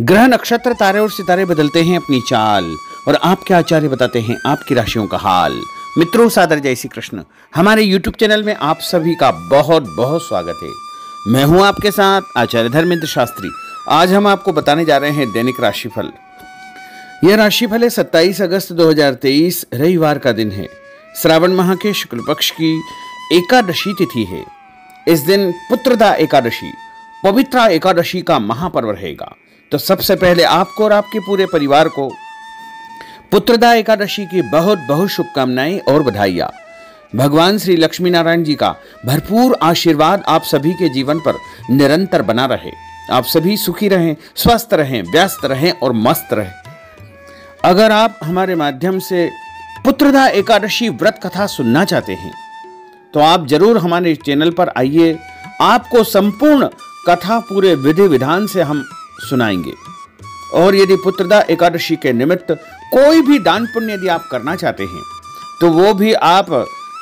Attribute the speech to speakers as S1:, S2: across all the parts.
S1: ग्रह नक्षत्र तारे और सितारे बदलते हैं अपनी चाल और आपके आचार्य बताते हैं आपकी राशियों का हाल। मित्रों, सादर जय श्री कृष्ण। हमारे YouTube चैनल में आप सभी का बहुत बहुत स्वागत है। मैं हूं आपके साथ आचार्य धर्मेंद्र शास्त्री। आज हम आपको बताने जा रहे हैं दैनिक राशिफल। यह राशिफल है 27 अगस्त 2023 रविवार का दिन है। श्रावण माह के शुक्ल पक्ष की एकादशी तिथि है। इस दिन पुत्रदा एकादशी, पवित्रा एकादशी का महापर्व रहेगा। तो सबसे पहले आपको और आपके पूरे परिवार को पुत्रदा एकादशी की बहुत बहुत शुभकामनाएं और बधाइयां। भगवान श्री लक्ष्मी नारायण जी का भरपूर आशीर्वाद आप सभी के जीवन पर निरंतर बना रहे। आप सभी सुखी रहें, स्वस्थ रहें, व्यस्त रहें और मस्त रहें। अगर आप हमारे माध्यम से पुत्रदा एकादशी व्रत कथा सुनना चाहते हैं तो आप जरूर हमारे चैनल पर आइए। आपको संपूर्ण कथा पूरे विधि विधान से हम सुनाएंगे। और यदि पुत्रदा एकादशी के निमित्त कोई भी दान पुण्य यदि आप करना चाहते हैं तो वो भी आप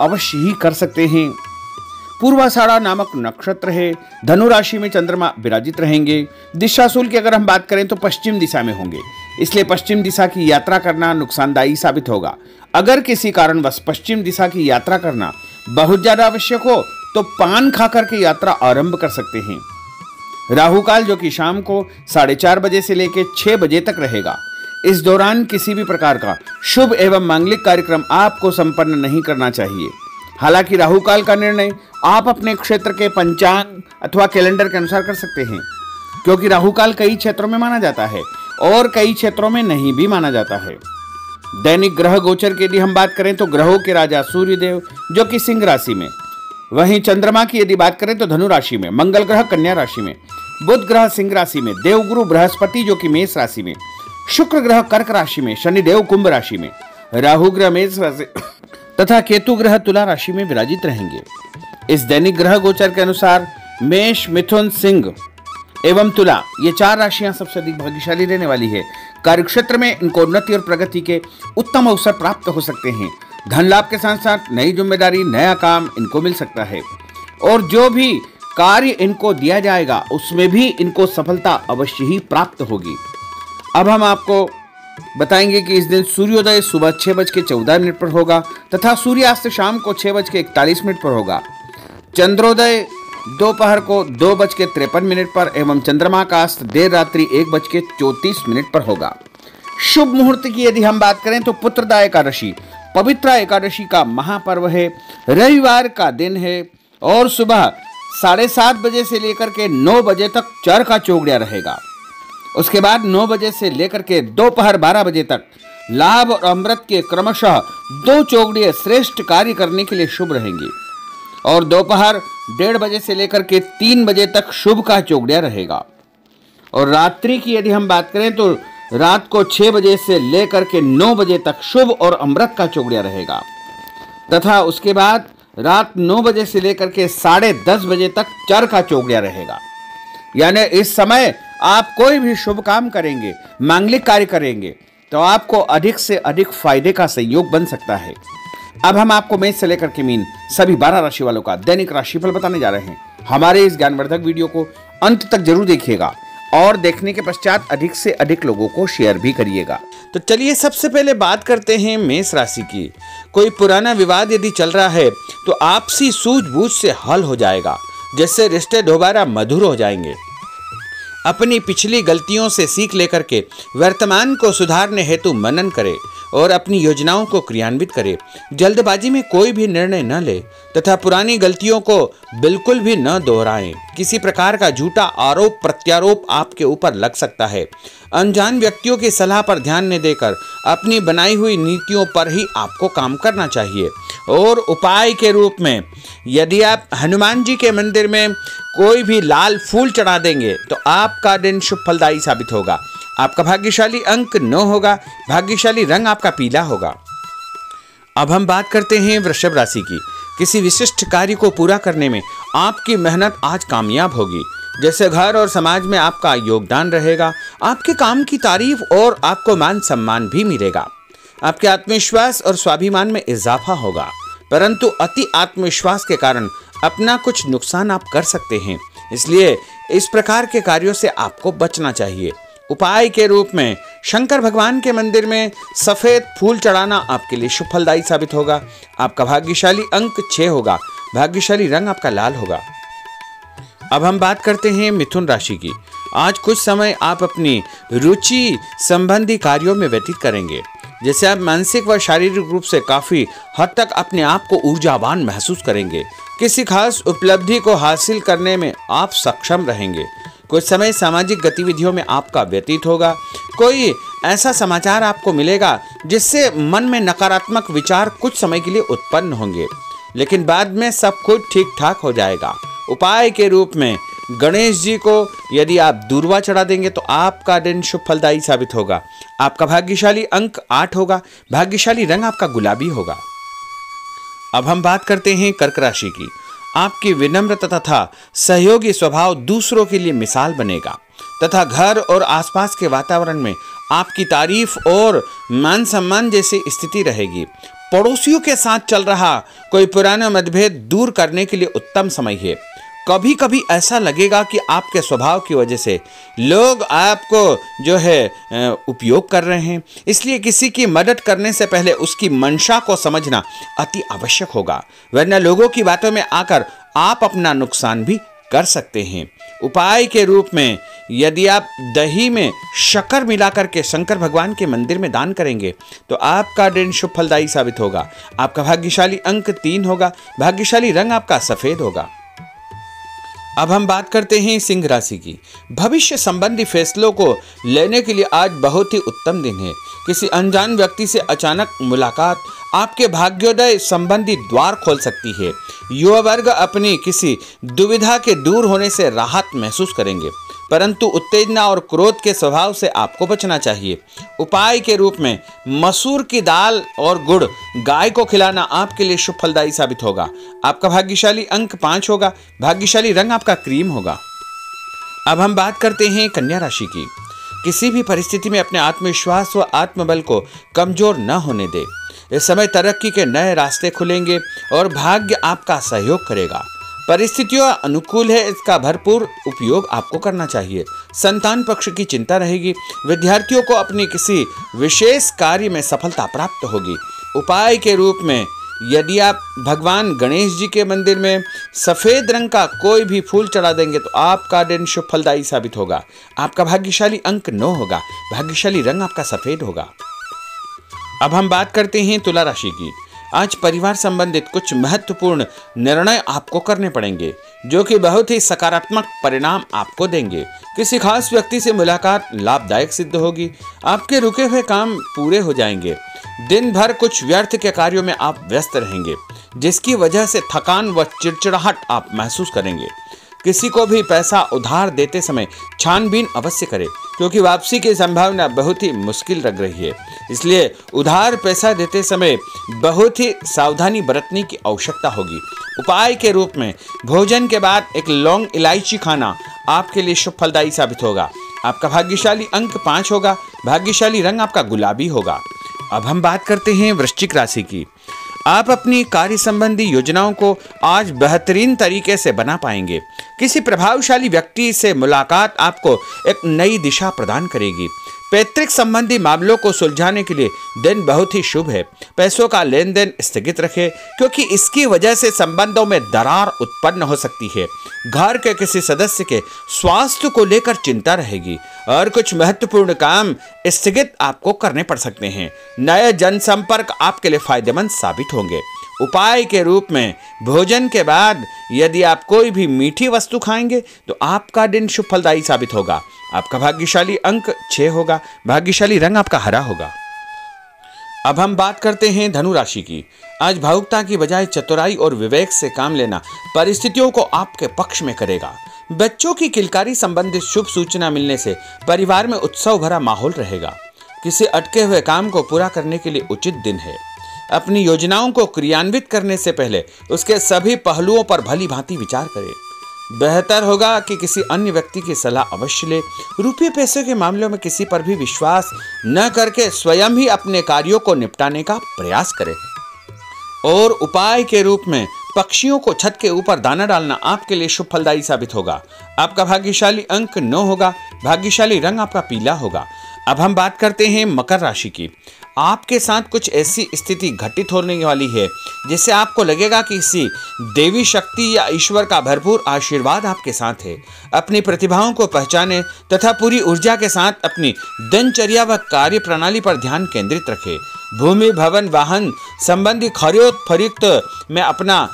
S1: अवश्य ही कर सकते हैं। पूर्वाषाढ़ा नामक नक्षत्र है। धनु राशि में चंद्रमा विराजित रहेंगे। दिशाशूल की अगर हम बात करें तो पश्चिम दिशा में होंगे, इसलिए पश्चिम दिशा की यात्रा करना नुकसानदायी साबित होगा। अगर किसी कारणवश पश्चिम दिशा की यात्रा करना बहुत ज्यादा आवश्यक हो तो पान खाकर के यात्रा आरंभ कर सकते हैं। राहु काल जो कि शाम को 4:30 बजे से लेकर 6 बजे तक रहेगा। इस दौरान किसी भी प्रकार का शुभ एवं मांगलिक कार्यक्रम आपको संपन्न नहीं करना चाहिए। हालांकि राहु काल का निर्णय आप अपने क्षेत्र के पंचांग अथवा कैलेंडर के अनुसार कर सकते हैं, क्योंकि राहु काल कई क्षेत्रों में माना जाता है और कई क्षेत्रों में नहीं भी माना जाता है। दैनिक ग्रह गोचर की यदि हम बात करें तो ग्रहों के राजा सूर्यदेव जो कि सिंह राशि में, वहीं चंद्रमा की यदि बात करें तो धनु राशि में, मंगल ग्रह कन्या राशि में, बुध ग्रह सिंह राशि में, देवगुरु बृहस्पति जो कि मेष राशि में, शुक्र ग्रह कर्क राशि में, शनिदेव कुंभ राशि में, राहु ग्रह मेष राशि तथा केतु ग्रह तुला राशि में विराजित रहेंगे। इस दैनिक ग्रह गोचर के अनुसार मेष, मिथुन, सिंह एवं तुला ये 4 राशियां सबसे अधिक भाग्यशाली रहने वाली है। कार्यक्षेत्र में इनको उन्नति और प्रगति के उत्तम अवसर प्राप्त हो सकते हैं। धन लाभ के साथ साथ नई जिम्मेदारी, नया काम इनको मिल सकता है और जो भी कार्य इनको दिया जाएगा उसमें भी इनको सफलता अवश्य ही प्राप्त होगी। अब हम आपको बताएंगे कि इस दिन सूर्योदय सुबह 6:14 पर होगा तथा सूर्यास्त शाम को 6:41 पर होगा। चंद्रोदय दोपहर को 2:53 पर एवं चंद्रमा का अस्त देर रात्रि 1:34 पर होगा। शुभ मुहूर्त की यदि हम बात करें तो पुत्रदा एकादशी, पवित्रा एकादशी का महापर्व है। रविवार का दिन है और सुबह 7:30 बजे से लेकर के 9 बजे तक चरखा चौगड़िया रहेगा। उसके बाद 9 बजे से लेकर के दोपहर 12 बजे तक लाभ और अमृत के क्रमशः 2 चौगड़िए श्रेष्ठ कार्य करने के लिए शुभ रहेंगे और दोपहर 1:30 बजे से लेकर के 3 बजे तक शुभ का चौगड़िया रहेगा। और रात्रि की यदि हम बात करें तो रात को 6 बजे से लेकर के 9 बजे तक शुभ और अमृत का चौगड़िया रहेगा तथा उसके बाद रात 9 बजे से लेकर के 10:30 बजे तक चर का चौगड़िया रहेगा। यानी इस समय आप कोई भी शुभ काम करेंगे, मांगलिक कार्य करेंगे तो आपको अधिक से अधिक फायदे का संयोग बन सकता है। अब हम आपको मेष से लेकर के मीन सभी 12 राशि वालों का दैनिक राशिफल बताने जा रहे हैं। हमारे इस ज्ञानवर्धक वीडियो को अंत तक जरूर देखिएगा और देखने के पश्चात अधिक से अधिक लोगों को शेयर भी करिएगा। तो चलिए सबसे पहले बात करते हैं मेष राशि की। कोई पुराना विवाद यदि चल रहा है तो आपसी सूझबूझ से हल हो जाएगा, जिससे रिश्ते दोबारा मधुर हो जाएंगे। अपनी पिछली गलतियों से सीख लेकर के वर्तमान को सुधारने हेतु मनन करें और अपनी योजनाओं को क्रियान्वित करें। जल्दबाजी में कोई भी निर्णय न ले तथा पुरानी गलतियों को बिल्कुल भी न दोहराएं। किसी प्रकार का झूठा आरोप प्रत्यारोप आपके ऊपर लग सकता है। अनजान व्यक्तियों की सलाह पर ध्यान न देकर अपनी बनाई हुई नीतियों पर ही आपको काम करना चाहिए। और उपाय के रूप में यदि आप हनुमान जी के मंदिर में कोई भी लाल फूल चढ़ा देंगे तो आपका दिन शुभ फलदायी साबित होगा। आपका भाग्यशाली अंक 9 होगा। भाग्यशाली रंग आपका पीला होगा। अब हम बात करते हैं वृषभ राशि की। किसी विशिष्ट कार्य को पूरा करने में आपकी मेहनत आज कामयाब होगी। जैसे घर और समाज में आपका योगदान रहेगा। आपके काम की तारीफ और आपको मान सम्मान भी मिलेगा। आपके आत्मविश्वास और स्वाभिमान में इजाफा होगा, परंतु अति आत्मविश्वास के कारण अपना कुछ नुकसान आप कर सकते हैं। इसलिए इस प्रकार के कार्यों से आपको बचना चाहिए। उपाय के रूप में शंकर भगवान के मंदिर में सफेद फूल चढ़ाना आपके लिए शुभ फलदायी साबित होगा। आपका भाग्यशाली अंक 6 होगा। भाग्यशाली रंग आपका लाल होगा। अब हम बात करते हैं मिथुन राशि की। आज कुछ समय आप अपनी रुचि संबंधी कार्यों में व्यतीत करेंगे, जैसे आप मानसिक व शारीरिक रूप से काफी हद तक अपने आप को ऊर्जावान महसूस करेंगे। किसी खास उपलब्धि को हासिल करने में आप सक्षम रहेंगे। कुछ समय सामाजिक गतिविधियों में आपका व्यतीत होगा। कोई ऐसा समाचार आपको मिलेगा जिससे मन में नकारात्मक विचार कुछ समय के लिए उत्पन्न होंगे, लेकिन बाद में सब कुछ ठीक ठाक हो जाएगा। उपाय के रूप में गणेश जी को यदि आप दूर्वा चढ़ा देंगे तो आपका दिन शुभ फलदायी साबित होगा। आपका भाग्यशाली अंक 8 होगा। भाग्यशाली रंग आपका गुलाबी होगा। अब हम बात करते हैं कर्क राशि की। आपकी विनम्रता तथा सहयोगी स्वभाव दूसरों के लिए मिसाल बनेगा तथा घर और आसपास के वातावरण में आपकी तारीफ और मान सम्मान जैसी स्थिति रहेगी। पड़ोसियों के साथ चल रहा कोई पुराना मतभेद दूर करने के लिए उत्तम समय है। कभी कभी ऐसा लगेगा कि आपके स्वभाव की वजह से लोग आपको जो है उपयोग कर रहे हैं, इसलिए किसी की मदद करने से पहले उसकी मंशा को समझना अति आवश्यक होगा, वरना लोगों की बातों में आकर आप अपना नुकसान भी कर सकते हैं। उपाय के रूप में यदि आप दही में शक्कर मिलाकर के शंकर भगवान के मंदिर में दान करेंगे तो आपका दिन शुभ फलदायी साबित होगा। आपका भाग्यशाली अंक 3 होगा। भाग्यशाली रंग आपका सफेद होगा। अब हम बात करते हैं सिंह राशि की। भविष्य संबंधी फैसलों को लेने के लिए आज बहुत ही उत्तम दिन है। किसी अनजान व्यक्ति से अचानक मुलाकात आपके भाग्योदय संबंधी द्वार खोल सकती है। युवा वर्ग अपनी किसी दुविधा के दूर होने से राहत महसूस करेंगे, परंतु उत्तेजना और क्रोध के स्वभाव से आपको बचना चाहिए। उपाय के रूप में मसूर की दाल और गुड़ गाय को खिलाना आपके लिए शुभ फलदायी साबित होगा। आपका भाग्यशाली अंक 5 होगा। भाग्यशाली रंग आपका क्रीम होगा। अब हम बात करते हैं कन्या राशि की। किसी भी परिस्थिति में अपने आत्मविश्वास व आत्मबल को कमजोर न होने दे। इस समय तरक्की के नए रास्ते खुलेंगे और भाग्य आपका सहयोग करेगा। परिस्थितियों अनुकूल है, इसका भरपूर उपयोग आपको करना चाहिए। संतान पक्ष की चिंता रहेगी। विद्यार्थियों को अपनी किसी विशेष कार्य में सफलता प्राप्त होगी। उपाय के रूप में यदि आप भगवान गणेश जी के मंदिर में सफेद रंग का कोई भी फूल चढ़ा देंगे तो आपका दिन शुभ फलदायी साबित होगा। आपका भाग्यशाली अंक 9 होगा। भाग्यशाली रंग आपका सफेद होगा। अब हम बात करते हैं तुला राशि की। आज परिवार संबंधित कुछ महत्वपूर्ण निर्णय आपको करने पड़ेंगे, जो कि बहुत ही सकारात्मक परिणाम आपको देंगे। किसी खास व्यक्ति से मुलाकात लाभदायक सिद्ध होगी। आपके रुके हुए काम पूरे हो जाएंगे। दिन भर कुछ व्यर्थ के कार्यों में आप व्यस्त रहेंगे, जिसकी वजह से थकान व चिड़चिड़ाहट आप महसूस करेंगे। किसी को भी पैसा उधार देते समय छानबीन अवश्य करें, क्योंकि वापसी की संभावना बहुत ही मुश्किल लग रही है। इसलिए उधार पैसा देते समय बहुत ही सावधानी बरतने की आवश्यकता होगी। उपाय के रूप में भोजन के बाद एक लौंग इलायची खाना आपके लिए शुभ फलदायी साबित होगा। आपका भाग्यशाली अंक 5 होगा। भाग्यशाली रंग आपका गुलाबी होगा। अब हम बात करते हैं वृश्चिक राशि की। आप अपनी कार्य संबंधी योजनाओं को आज बेहतरीन तरीके से बना पाएंगे। किसी प्रभावशाली व्यक्ति से मुलाकात आपको एक नई दिशा प्रदान करेगी। पैतृक संबंधी मामलों को सुलझाने के लिए दिन बहुत ही शुभ है। पैसों का लेन देन स्थगित रखें, क्योंकि इसकी वजह से संबंधों में दरार उत्पन्न हो सकती है। घर के किसी सदस्य के स्वास्थ्य को लेकर चिंता रहेगी और कुछ महत्वपूर्ण काम स्थगित आपको करने पड़ सकते हैं। नए जनसंपर्क आपके लिए फायदेमंद साबित होंगे। उपाय के रूप में भोजन के बाद यदि आप कोई भी मीठी वस्तु खाएंगे तो आपका दिन शुभ फलदायी साबित होगा। आपका भाग्यशाली अंक 6 होगा। भाग्यशाली रंग आपका हरा होगा। अब हम बात करते हैं धनु राशि की। आज भावुकता की बजाय चतुराई और विवेक से काम लेना परिस्थितियों को आपके पक्ष में करेगा। बच्चों की किलकारी संबंधित शुभ सूचना मिलने से परिवार में उत्सव भरा माहौल रहेगा। किसी अटके हुए काम को पूरा करने के लिए उचित दिन है। अपनी योजनाओं को क्रियान्वित करने से पहले उसके सभी पहलुओं पर भली भांति विचार करें। बेहतर होगा कि किसी अन्य व्यक्ति की सलाह अवश्य ले। रुपये पैसे के मामलों में किसी पर भी विश्वास न करके स्वयं ही अपने कार्यों को निपटाने का प्रयास करें। और उपाय के रूप में पक्षियों को छत के ऊपर दाना डालना आपके लिए शुभ फलदायी साबित होगा। आपका भाग्यशाली अंक 9 होगा। भाग्यशाली रंग आपका पीला होगा। अब हम बात करते हैं मकर राशि की। आपके साथ कुछ ऐसी स्थिति घटित होने वाली है जिससे आपको लगेगा कि किसी देवी शक्ति या ईश्वर का भरपूर आशीर्वाद आपके साथ है। अपनी प्रतिभाओं को पहचानें तथा पूरी ऊर्जा के साथ अपनी दिनचर्या व कार्य प्रणाली पर ध्यान केंद्रित रखें। भूमि भवन वाहन संबंधी खरीद फरोख्त में अपना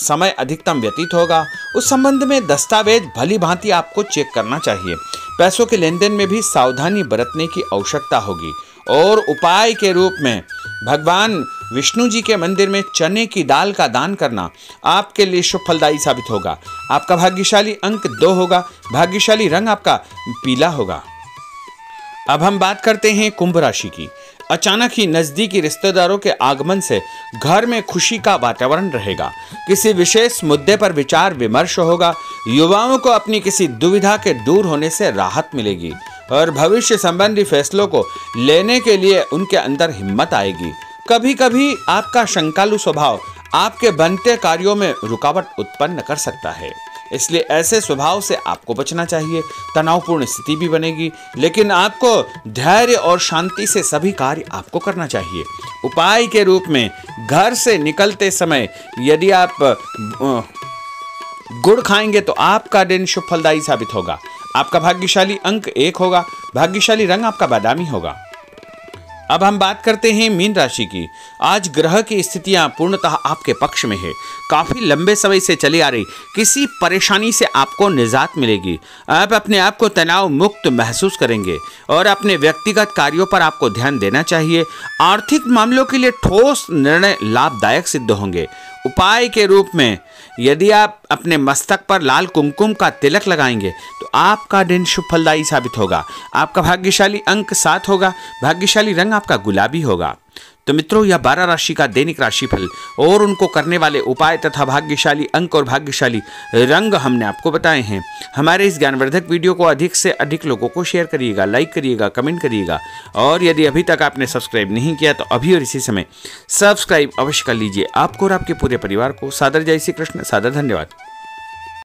S1: समय अधिकतम व्यतीत होगा। उस संबंध में दस्तावेज भली भांति आपको चेक करना चाहिए। पैसों के लेन देन में भी सावधानी बरतने की आवश्यकता होगी। और उपाय के रूप में भगवान विष्णु जी के मंदिर में चने की दाल का दान करना आपके लिए शुभ फलदायी साबित होगा। आपका भाग्यशाली अंक 2 होगा। भाग्यशाली रंग आपका पीला होगा। अब हम बात करते हैं कुंभ राशि की। अचानक ही नजदीकी रिश्तेदारों के आगमन से घर में खुशी का वातावरण रहेगा। किसी विशेष मुद्दे पर विचार विमर्श होगा। युवाओं को अपनी किसी दुविधा के दूर होने से राहत मिलेगी और भविष्य संबंधी फैसलों को लेने के लिए उनके अंदर हिम्मत आएगी। कभी कभी आपका शंकालु स्वभाव आपके बनते कार्यों में रुकावट उत्पन्न कर सकता है, इसलिए ऐसे स्वभाव से आपको बचना चाहिए। तनावपूर्ण स्थिति भी बनेगी, लेकिन आपको धैर्य और शांति से सभी कार्य आपको करना चाहिए। उपाय के रूप में घर से निकलते समय यदि आप गुड़ खाएंगे तो आपका दिन शुभ फलदायी साबित होगा। आपका भाग्यशाली अंक 1 होगा। भाग्यशाली रंग आपका बादामी होगा। अब हम बात करते हैं मीन राशि की। आज ग्रह की स्थितियां पूर्णतः आपके पक्ष में है। काफी लंबे समय से चली आ रही किसी परेशानी से आपको निजात मिलेगी। आप अपने आप को तनाव मुक्त महसूस करेंगे और अपने व्यक्तिगत कार्यों पर आपको ध्यान देना चाहिए। आर्थिक मामलों के लिए ठोस निर्णय लाभदायक सिद्ध होंगे। उपाय के रूप में यदि आप अपने मस्तक पर लाल कुमकुम का तिलक लगाएंगे तो आपका दिन शुभ फलदायी साबित होगा। आपका भाग्यशाली अंक 7 होगा। भाग्यशाली रंग आपका गुलाबी होगा। तो मित्रों, यह 12 राशि का दैनिक राशिफल और उनको करने वाले उपाय तथा भाग्यशाली अंक और भाग्यशाली रंग हमने आपको बताए हैं। हमारे इस ज्ञानवर्धक वीडियो को अधिक से अधिक लोगों को शेयर करिएगा, लाइक करिएगा, कमेंट करिएगा और यदि अभी तक आपने सब्सक्राइब नहीं किया तो अभी और इसी समय सब्सक्राइब अवश्य कर लीजिए। आपको और आपके पूरे परिवार को सादर जय श्री कृष्ण, सादर धन्यवाद।